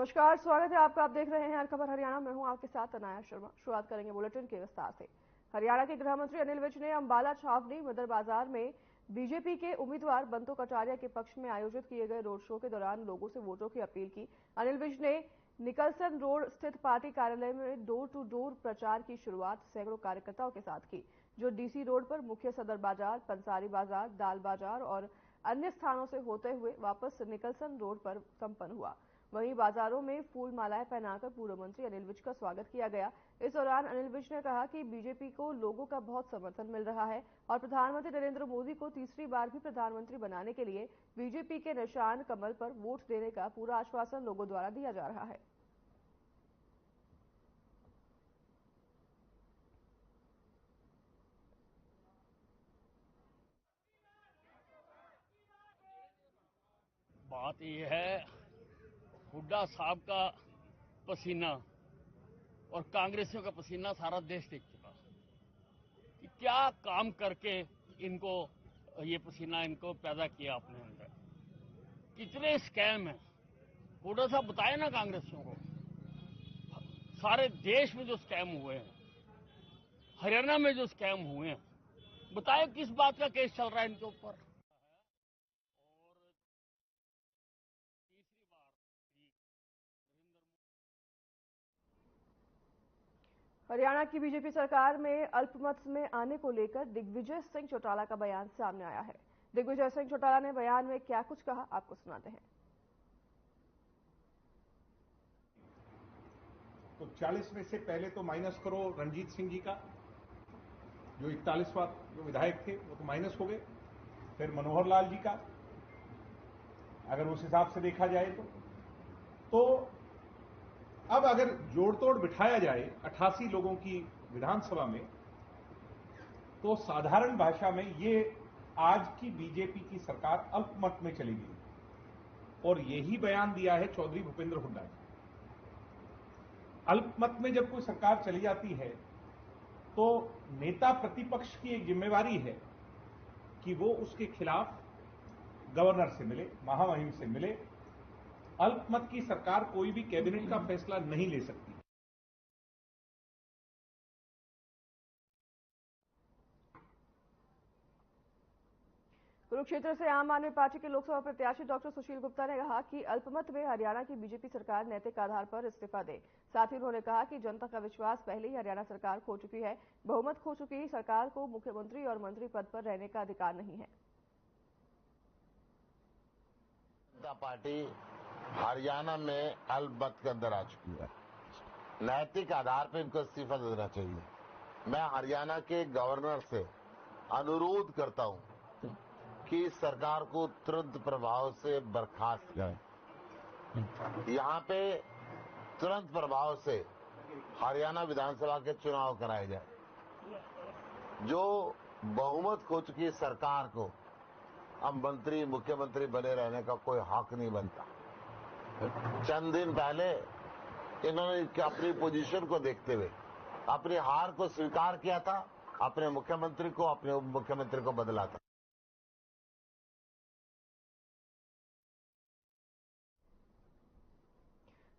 नमस्कार, स्वागत है आपका। आप देख रहे हैं हर खबर हरियाणा। मैं हूं आपके साथ अनाया शर्मा। शुरुआत करेंगे बुलेटिन के विस्तार से। हरियाणा के गृह मंत्री अनिल विज ने अंबाला छावनी मदर बाजार में बीजेपी के उम्मीदवार बंतो कटारिया के पक्ष में आयोजित किए गए रोड शो के दौरान लोगों से वोटों की अपील की। अनिल विज ने निकलसन रोड स्थित पार्टी कार्यालय में डोर टू डोर प्रचार की शुरुआत सैकड़ों कार्यकर्ताओं के साथ की, जो डीसी रोड पर मुख्य सदर बाजार, पंसारी बाजार, दाल बाजार और अन्य स्थानों से होते हुए वापस निकलसन रोड पर संपन्न हुआ। वहीं बाजारों में फूल मालाएं पहनाकर पूर्व मंत्री अनिल विज का स्वागत किया गया। इस दौरान अनिल विज ने कहा कि बीजेपी को लोगों का बहुत समर्थन मिल रहा है और प्रधानमंत्री नरेंद्र मोदी को तीसरी बार भी प्रधानमंत्री बनाने के लिए बीजेपी के निशान कमल पर वोट देने का पूरा आश्वासन लोगों द्वारा दिया जा रहा है। बात यह है, हुड्डा साहब का पसीना और कांग्रेसियों का पसीना सारा देश देख चुका कि क्या काम करके इनको ये पसीना इनको पैदा किया अपने अंदर। कितने स्कैम हैं, हुड्डा साहब बताए ना कांग्रेसियों को। सारे देश में जो स्कैम हुए हैं, हरियाणा में जो स्कैम हुए हैं, बताए किस बात का केस चल रहा है इनके ऊपर। हरियाणा की बीजेपी सरकार में अल्पमत में आने को लेकर दिग्विजय सिंह चौटाला का बयान सामने आया है। दिग्विजय सिंह चौटाला ने बयान में क्या कुछ कहा, आपको सुनाते हैं। तो 40 में से पहले तो माइनस करो रणजीत सिंह जी का, जो 41वां जो विधायक थे वो तो माइनस हो गए। फिर मनोहर लाल जी का, अगर उस हिसाब से देखा जाए तो अब अगर जोड़ तोड़ बिठाया जाए 88 लोगों की विधानसभा में, तो साधारण भाषा में ये आज की बीजेपी की सरकार अल्पमत में चली गई। और यही बयान दिया है चौधरी भूपेंद्र हुड्डा जी। अल्पमत में जब कोई सरकार चली जाती है तो नेता प्रतिपक्ष की एक जिम्मेवारी है कि वो उसके खिलाफ गवर्नर से मिले, महामहिम से मिले। अल्पमत की सरकार कोई भी कैबिनेट का फैसला नहीं ले सकती। कुरुक्षेत्र से आम आदमी पार्टी के लोकसभा प्रत्याशी डॉक्टर सुशील गुप्ता ने कहा कि अल्पमत में हरियाणा की बीजेपी सरकार नैतिक आधार पर इस्तीफा दे। साथ ही उन्होंने कहा कि जनता का विश्वास पहले ही हरियाणा सरकार खो चुकी है। बहुमत खो चुकी सरकार को मुख्यमंत्री और मंत्री पद पर रहने का अधिकार नहीं है। जनता पार्टी हरियाणा में अल्पमत के अंदर आ चुकी है। नैतिक आधार पर इनको इस्तीफा देना चाहिए। मैं हरियाणा के गवर्नर से अनुरोध करता हूं कि सरकार को तुरंत प्रभाव से बर्खास्त करें। यहां पे तुरंत प्रभाव से हरियाणा विधानसभा के चुनाव कराए जाए। जो बहुमत खो चुकी सरकार को अब मंत्री मुख्यमंत्री बने रहने का कोई हक नहीं बनता। चंद दिन पहले इन्होंने अपनी पोजीशन को देखते हुए अपनी हार को स्वीकार किया था, अपने मुख्यमंत्री को, अपने उप मुख्यमंत्री को बदला था।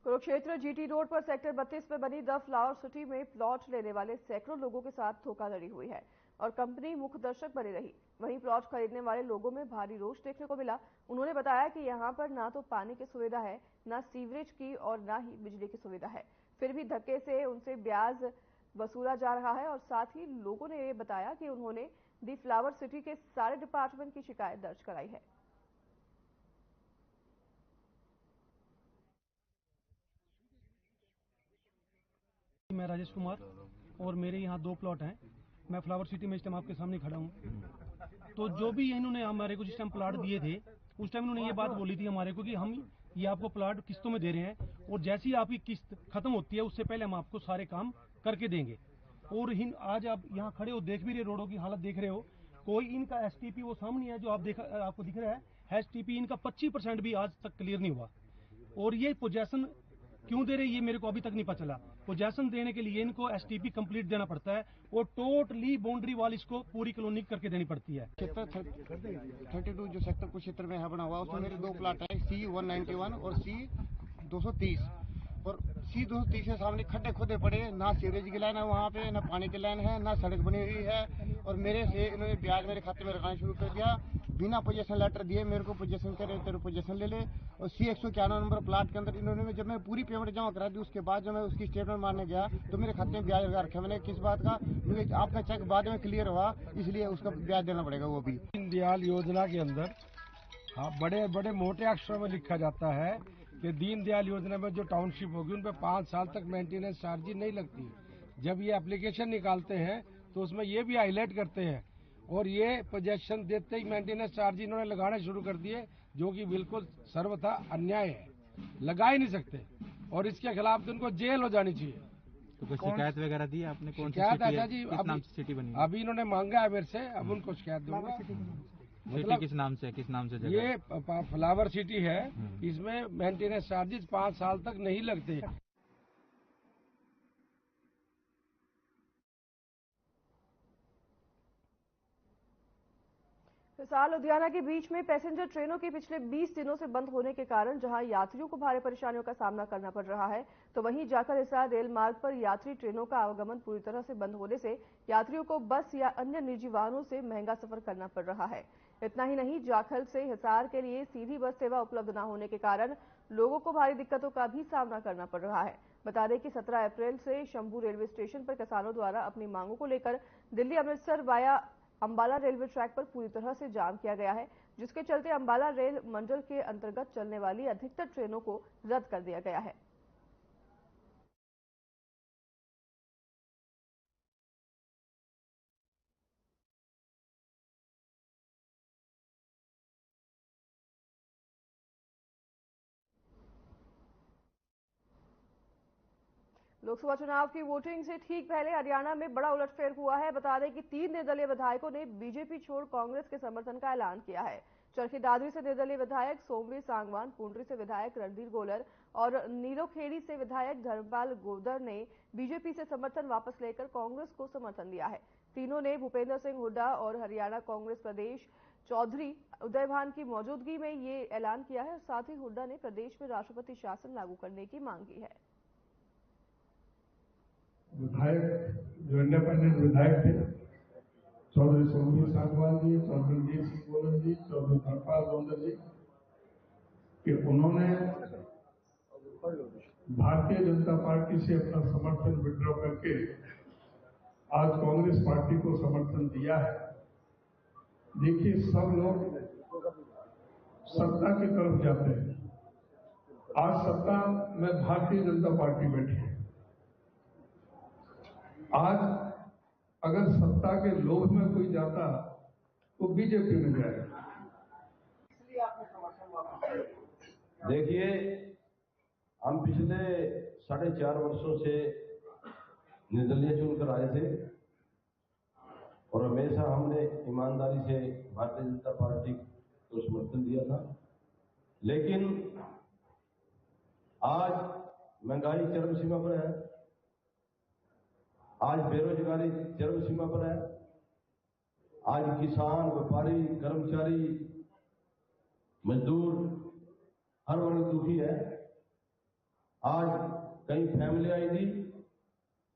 कुरुक्षेत्र जीटी रोड पर सेक्टर 32 में बनी द फ्लावर सिटी में प्लॉट लेने वाले सैकड़ों लोगों के साथ धोखाधड़ी हुई है और कंपनी मुख्य दर्शक बनी रही। वहीं प्लॉट खरीदने वाले लोगों में भारी रोष देखने को मिला। उन्होंने बताया कि यहां पर ना तो पानी की सुविधा है, ना सीवरेज की और ना ही बिजली की सुविधा है। फिर भी धक्के से उनसे ब्याज वसूला जा रहा है। और साथ ही लोगों ने ये बताया कि उन्होंने द फ्लावर सिटी के सारे डिपार्टमेंट की शिकायत दर्ज कराई है। मैं राजेश कुमार और मेरे यहाँ 2 प्लॉट हैं। मैं फ्लावर सिटी में इस टाइम आपके सामने खड़ा हूँ। तो जो भी इन्होंने हमारे को जिस टाइम प्लॉट दिए थे, उस टाइम इन्होंने ये बात बोली थी हमारे को कि हम ये आपको प्लॉट किस्तों में दे रहे हैं और जैसी आपकी किस्त खत्म होती है उससे पहले हम आपको सारे काम करके देंगे। और आज आप यहाँ खड़े हो, देख भी रहे, रोडों की हालत देख रहे हो। कोई इनका एसटीपी वो सामने है जो आपको दिख रहा है, एसटीपी इनका 25% भी आज तक क्लियर नहीं हुआ। और ये पोजेशन क्यों दे रहे ये मेरे को अभी तक नहीं पता चला। पोजेशन देने के लिए इनको एसटीपी कंप्लीट देना पड़ता है और टोटली बाउंड्री वाल इसको पूरी कॉलोनी करके देनी पड़ती है। क्षेत्र 32 जो सेक्टर कुछ क्षेत्र में है बना हुआ, उसमें मेरे 2 प्लाट है, C191 और C 230 और C230 के सामने खड्डे खोदे पड़े, ना सीवरेज की लाइन है वहाँ पे, ना पानी की लाइन है, ना सड़क बनी हुई है। और मेरे से इन्होंने ब्याज मेरे खाते में रखना शुरू कर दिया, बिना पोजीशन लेटर दिए मेरे को पोजीशन करे, तेरे पोजीशन ले ले। और C191 नंबर प्लाट के अंदर इन्होंने, जब मैं पूरी पेमेंट जमा करा दी उसके बाद जब मैं उसकी स्टेटमेंट मारने गया तो मेरे खाते में ब्याज लगा रखा। मैंने किस बात का, क्योंकि आपका चेक बाद में क्लियर हुआ, इसलिए उसका ब्याज देना पड़ेगा वो भी। दीनदयाल योजना के अंदर बड़े बड़े मोटे अक्षरों में लिखा जाता है कि दीनदयाल योजना में जो टाउनशिप होगी उन पर 5 साल तक मेंटेनेंस चार्ज नहीं लगती है। जब ये एप्लीकेशन निकालते हैं तो उसमें ये भी हाईलाइट करते हैं, और ये पोजेशन देते ही मेंटेनेंस चार्ज इन्होंने लगाने शुरू कर दिए, जो कि बिल्कुल सर्वथा अन्याय है, लगा ही नहीं सकते, और इसके खिलाफ तो उनको जेल हो जानी चाहिए। तो कोई शिकायत वगैरह दी है आपने? कौन सी शिकायत सिटी ऐसा है? जी, किस नाम से सिटी बनी? अभी इन्होंने मांगा है मेरे से, अब उनको शिकायत दूंगा। सिटी किस नाम से जगह? ये फ्लावर सिटी है, इसमें मेंटेनेंस चार्जेस 5 साल तक नहीं लगते। हिसार लुधियाना के बीच में पैसेंजर ट्रेनों के पिछले 20 दिनों से बंद होने के कारण जहां यात्रियों को भारी परेशानियों का सामना करना पड़ रहा है, तो वहीं जाखल हिसार रेल मार्ग पर यात्री ट्रेनों का आवागमन पूरी तरह से बंद होने से यात्रियों को बस या अन्य निजी वाहनों से महंगा सफर करना पड़ रहा है। इतना ही नहीं, जाखल से हिसार के लिए सीधी बस सेवा उपलब्ध न होने के कारण लोगों को भारी दिक्कतों का भी सामना करना पड़ रहा है। बता दें कि 17 अप्रैल से शंभू रेलवे स्टेशन पर किसानों द्वारा अपनी मांगों को लेकर Delhi Amritsar via Ambala railway track पर पूरी तरह से जाम किया गया है, जिसके चलते अंबाला रेल मंडल के अंतर्गत चलने वाली अधिकतर ट्रेनों को रद्द कर दिया गया है। लोकसभा चुनाव की वोटिंग से ठीक पहले हरियाणा में बड़ा उलटफेर हुआ है। बता दें कि 3 निर्दलीय विधायकों ने बीजेपी छोड़ कांग्रेस के समर्थन का ऐलान किया है। चरखी दादरी से निर्दलीय विधायक सोमवीर सांगवान, पुंडरी से विधायक रणधीर गोलर और नीलोखेड़ी से विधायक धर्मपाल गोदर ने बीजेपी से समर्थन वापस लेकर कांग्रेस को समर्थन दिया है। तीनों ने भूपेंद्र सिंह हुड्डा और हरियाणा कांग्रेस प्रदेश चौधरी उदयभान की मौजूदगी में ये ऐलान किया है। साथ ही हुड्डा ने प्रदेश में राष्ट्रपति शासन लागू करने की मांग की है। विधायक जो इंडिपेंडेंट विधायक थे, चौधरी सोमवीर सांगवान जी, चौधरी रणधीर सिंह गोलर जी, चौधरी धर्मपाल गोदर जी, कि उन्होंने भारतीय जनता पार्टी से अपना समर्थन विड्रॉ करके आज कांग्रेस पार्टी को समर्थन दिया है। देखिए, सब लोग सत्ता की तरफ जाते हैं। आज सत्ता में भारतीय जनता पार्टी बैठी है। आज अगर सत्ता के लोभ में कोई जाता तो बीजेपी में जाएगा। इसलिए आपने समर्थन वापस। देखिए, हम पिछले 4.5 वर्षों से निर्दलीय चुनकर आए थे और हमेशा हमने ईमानदारी से भारतीय जनता पार्टी को समर्थन दिया था। लेकिन आज महंगाई चरम सीमा पर है, आज बेरोजगारी चरम सीमा पर है, आज किसान, व्यापारी, कर्मचारी, मजदूर हर वर्ग दुखी है। आज कई फैमिली आईडी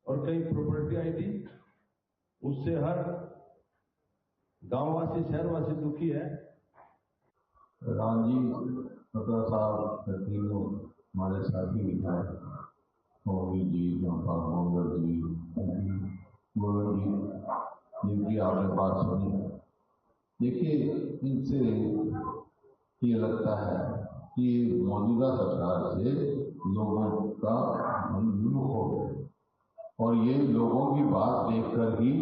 और कई प्रॉपर्टी आईडी, उससे हर गांववासी, शहरवासी दुखी है। रामजी खतरा साहब तीनों हमारे साथी विधायक मोदी जी, धर्मपाल गोदर जी, गोलर जी, जिनकी आपने बात सुनी। देखिए, इनसे ये लगता है कि मौजूदा सरकार से लोगों का मनोरुख हो गया, और ये लोगों की बात देखकर ही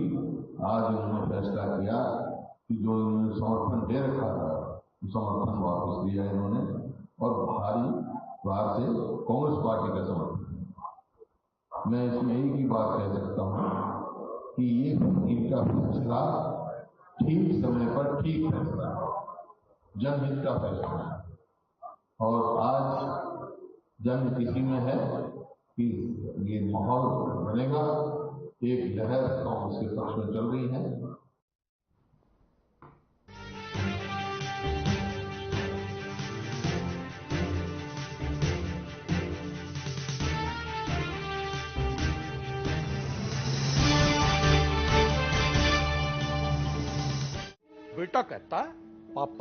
आज उन्होंने फैसला किया कि जो उन्होंने समर्थन दे रखा था, समर्थन वापस दिया इन्होंने, और भारी बात से कांग्रेस पार्टी का समर्थन। मैं इसमें एक ही बात कह सकता हूँ कि ये इनका फैसला ठीक समय पर ठीक फैसला है, जनहित का फैसला है। और आज जन किसी में है कि ये माहौल बनेगा, एक लहर कांग्रेस के पक्ष में चल रही है। बेटा कहता है पापा